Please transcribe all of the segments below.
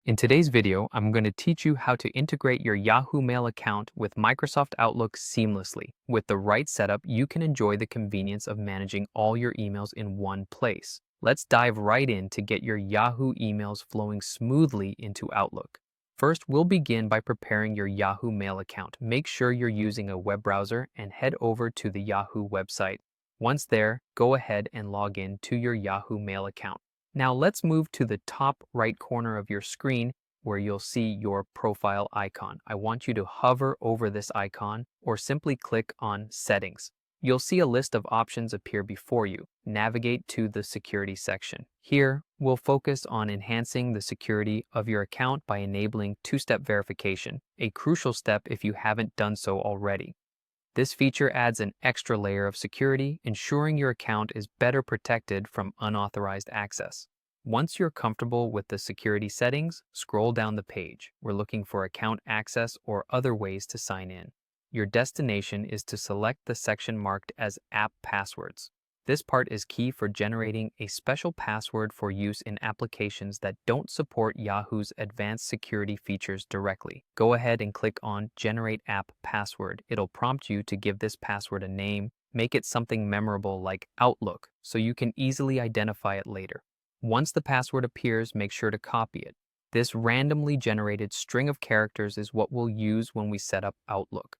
In today's video, I'm going to teach you how to integrate your Yahoo Mail account with Microsoft Outlook seamlessly. With the right setup, you can enjoy the convenience of managing all your emails in one place. Let's dive right in to get your Yahoo emails flowing smoothly into Outlook. First, we'll begin by preparing your Yahoo Mail account. Make sure you're using a web browser and head over to the Yahoo website. Once there, go ahead and log in to your Yahoo Mail account. Now let's move to the top right corner of your screen where you'll see your profile icon. I want you to hover over this icon or simply click on Settings. You'll see a list of options appear before you. Navigate to the Security section. Here, we'll focus on enhancing the security of your account by enabling two-step verification, a crucial step if you haven't done so already. This feature adds an extra layer of security, ensuring your account is better protected from unauthorized access. Once you're comfortable with the security settings, scroll down the page. We're looking for account access or other ways to sign in. Your destination is to select the section marked as App Passwords. This part is key for generating a special password for use in applications that don't support Yahoo's advanced security features directly. Go ahead and click on Generate App Password. It'll prompt you to give this password a name. Make it something memorable like Outlook so you can easily identify it later. Once the password appears, make sure to copy it. This randomly generated string of characters is what we'll use when we set up Outlook.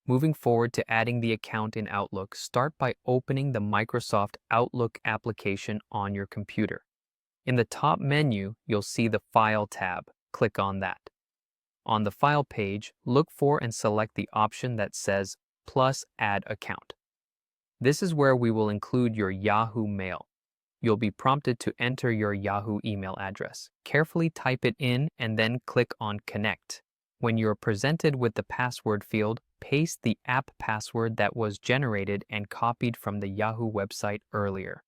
Moving forward to adding the account in Outlook, start by opening the Microsoft Outlook application on your computer. In the top menu, you'll see the File tab. Click on that. On the File page, look for and select the option that says Plus Add Account. This is where we will include your Yahoo Mail. You'll be prompted to enter your Yahoo email address. Carefully type it in and then click on Connect. When you're presented with the password field, paste the app password that was generated and copied from the Yahoo website earlier.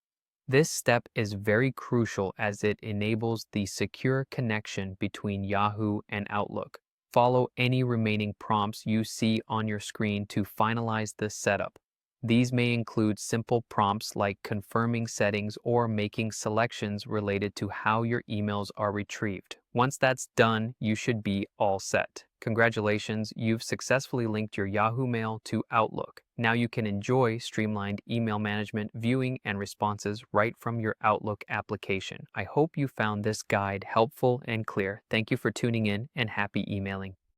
This step is very crucial as it enables the secure connection between Yahoo and Outlook. Follow any remaining prompts you see on your screen to finalize this setup. These may include simple prompts like confirming settings or making selections related to how your emails are retrieved. Once that's done, you should be all set. Congratulations, you've successfully linked your Yahoo Mail to Outlook. Now you can enjoy streamlined email management, viewing, and responses right from your Outlook application. I hope you found this guide helpful and clear. Thank you for tuning in and happy emailing.